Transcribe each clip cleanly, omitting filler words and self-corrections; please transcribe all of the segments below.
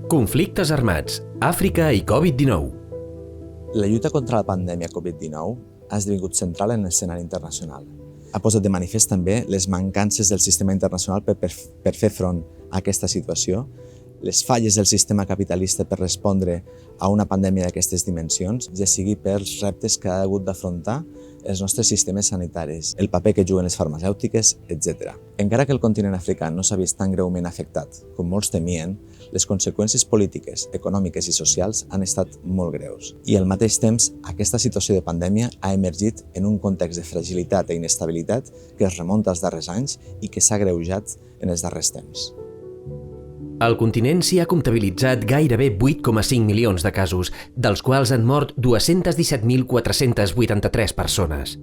Conflictes armats, Àfrica i Covid-19. La lluita contra la pandèmia Covid-19 ha esdevingut central en l'escenari internacional. Ha posat de manifest també les mancances del sistema internacional per fer front a aquesta situació, les falles del sistema capitalista per respondre a una pandèmia d'aquestes dimensions, ja sigui pels reptes que ha hagut d'afrontar els nostres sistemes sanitaris, el paper que juguen les farmacèutiques, etc. Encara que el continent africà no s'ha vist tan greument afectat com molts temien, les conseqüències polítiques, econòmiques i socials han estat molt greus. I al mateix temps, aquesta situació de pandèmia ha emergit en un context de fragilitat i inestabilitat que es remunta als darrers anys i que s'ha agreujat en els darrers temps. Al continent s'hi ha comptabilitzat gairebé 8,5 milions de casos, dels quals han mort 217.483 persones.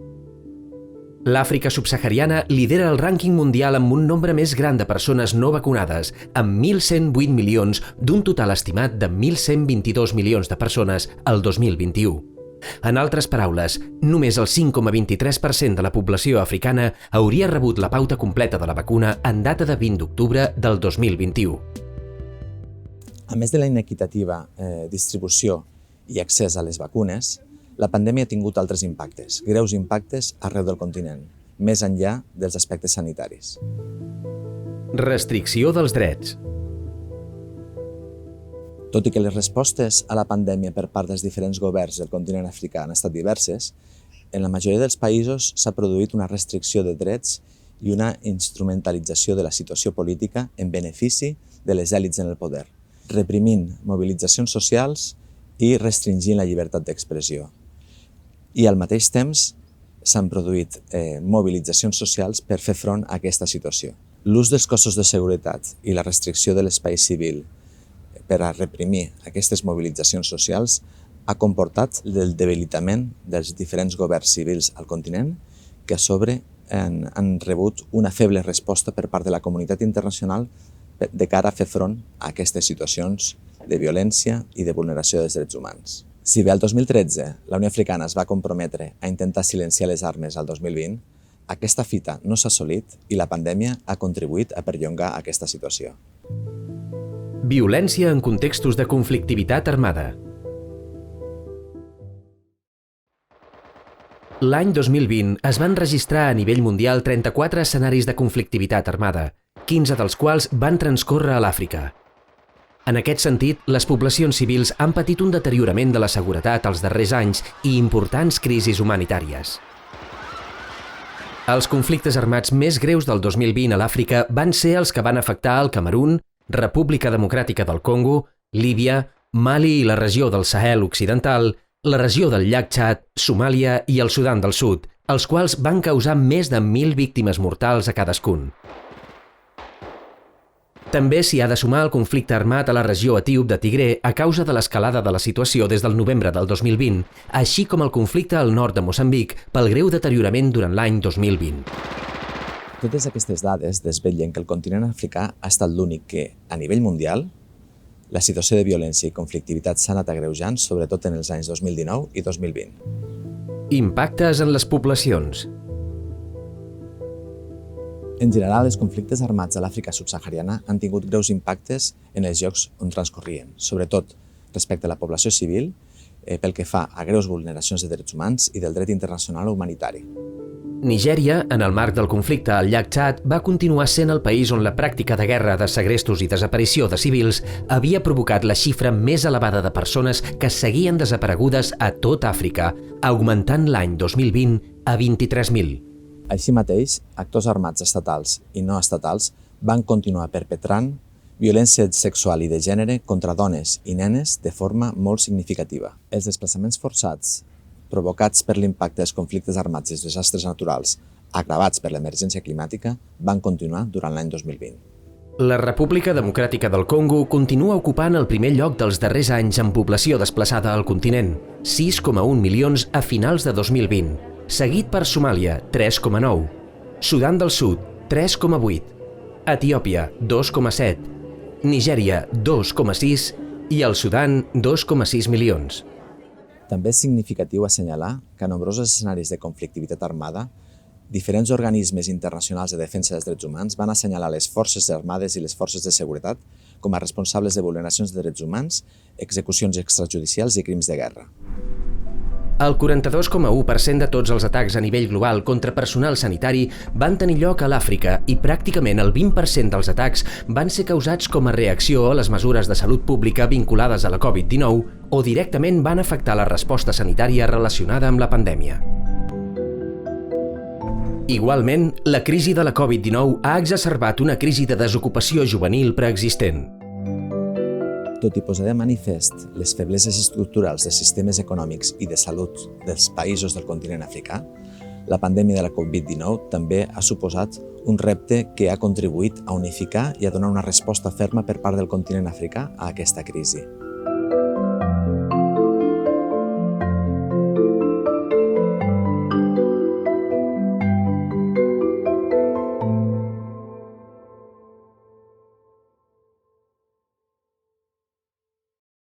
L'Àfrica subsahariana lidera el rànquing mundial amb un nombre més gran de persones no vacunades, amb 1.108 milions d'un total estimat de 1.122 milions de persones al 2021. En altres paraules, només el 5,23% de la població africana hauria rebut la pauta completa de la vacuna en data de 20 d'octubre del 2021. A més de la inequitativa distribució i accés a les vacunes, la pandèmia ha tingut altres impactes, greus impactes arreu del continent, més enllà dels aspectes sanitaris. Restricció dels drets. Tot i que les respostes a la pandèmia per part dels diferents governs del continent africà han estat diverses, en la majoria dels països s'ha produït una restricció de drets i una instrumentalització de la situació política en benefici de les èlits en el poder, reprimint mobilitzacions socials i restringint la llibertat d'expressió. I al mateix temps s'han produït mobilitzacions socials per fer front a aquesta situació. L'ús dels cossos de seguretat i la restricció de l'espai civil per a reprimir aquestes mobilitzacions socials ha comportat el debilitament dels diferents governs civils al continent que a sobre han rebut una feble resposta per part de la comunitat internacional de cara a fer front a aquestes situacions de violència i de vulneració dels drets humans. Si bé el 2013 la Unió Africana es va comprometre a intentar silenciar les armes al 2020, aquesta fita no s'ha assolit i la pandèmia ha contribuït a perllongar aquesta situació. Violència en contextos de conflictivitat armada. L'any 2020 es van registrar a nivell mundial 34 escenaris de conflictivitat armada, 15 dels quals van transcórrer a l'Àfrica. En aquest sentit, les poblacions civils han patit un deteriorament de la seguretat els darrers anys i importants crisis humanitàries. Els conflictes armats més greus del 2020 a l'Àfrica van ser els que van afectar el Camerun, República Democràtica del Congo, Líbia, Mali i la regió del Sahel Occidental, la regió del llac Txad, Somàlia i el Sudan del Sud, els quals van causar més de 1.000 víctimes mortals a cadascun. També s'hi ha de sumar el conflicte armat a la regió etíop de Tigré a causa de l'escalada de la situació des del novembre del 2020, així com el conflicte al nord de Moçambic pel greu deteriorament durant l'any 2020. Totes aquestes dades desvetllen que el continent africà ha estat l'únic que, a nivell mundial, la situació de violència i conflictivitat s'ha anat agreujant, sobretot en els anys 2019 i 2020. Impactes en les poblacions. En general, els conflictes armats a l'Àfrica subsahariana han tingut greus impactes en els llocs on transcorrien, sobretot respecte a la població civil, pel que fa a greus vulneracions de drets humans i del dret internacional humanitari. Nigèria, en el marc del conflicte al llac Txad, va continuar sent el país on la pràctica de guerra de segrestos i desaparició de civils havia provocat la xifra més elevada de persones que seguien desaparegudes a tot Àfrica, augmentant l'any 2020 a 23.000. Així mateix, actors armats estatals i no estatals van continuar perpetrant violència sexual i de gènere contra dones i nenes de forma molt significativa. Els desplaçaments forçats provocats per l'impacte dels conflictes armats i els desastres naturals, agravats per l'emergència climàtica, van continuar durant l'any 2020. La República Democràtica del Congo continua ocupant el primer lloc dels darrers anys en població desplaçada al continent, 6,1 milions a finals de 2020, seguit per Somàlia, 3,9, Sudan del Sud, 3,8, Etiòpia, 2,7, Nigèria, 2,6 i el Sudan, 2,6 milions. També és significatiu assenyalar que a nombrosos escenaris de conflictivitat armada, diferents organismes internacionals de defensa dels drets humans van assenyalar les forces armades i les forces de seguretat com a responsables de vulneracions de drets humans, execucions extrajudicials i crims de guerra. El 42,1% de tots els atacs a nivell global contra personal sanitari van tenir lloc a l'Àfrica i pràcticament el 20% dels atacs van ser causats com a reacció a les mesures de salut pública vinculades a la Covid-19 o directament van afectar la resposta sanitària relacionada amb la pandèmia. Igualment, la crisi de la Covid-19 ha exacerbat una crisi de desocupació juvenil preexistent. Tot i posar de manifest les febleses estructurals de sistemes econòmics i de salut dels països del continent africà, la pandèmia de la Covid-19 també ha suposat un repte que ha contribuït a unificar i a donar una resposta ferma per part del continent africà a aquesta crisi.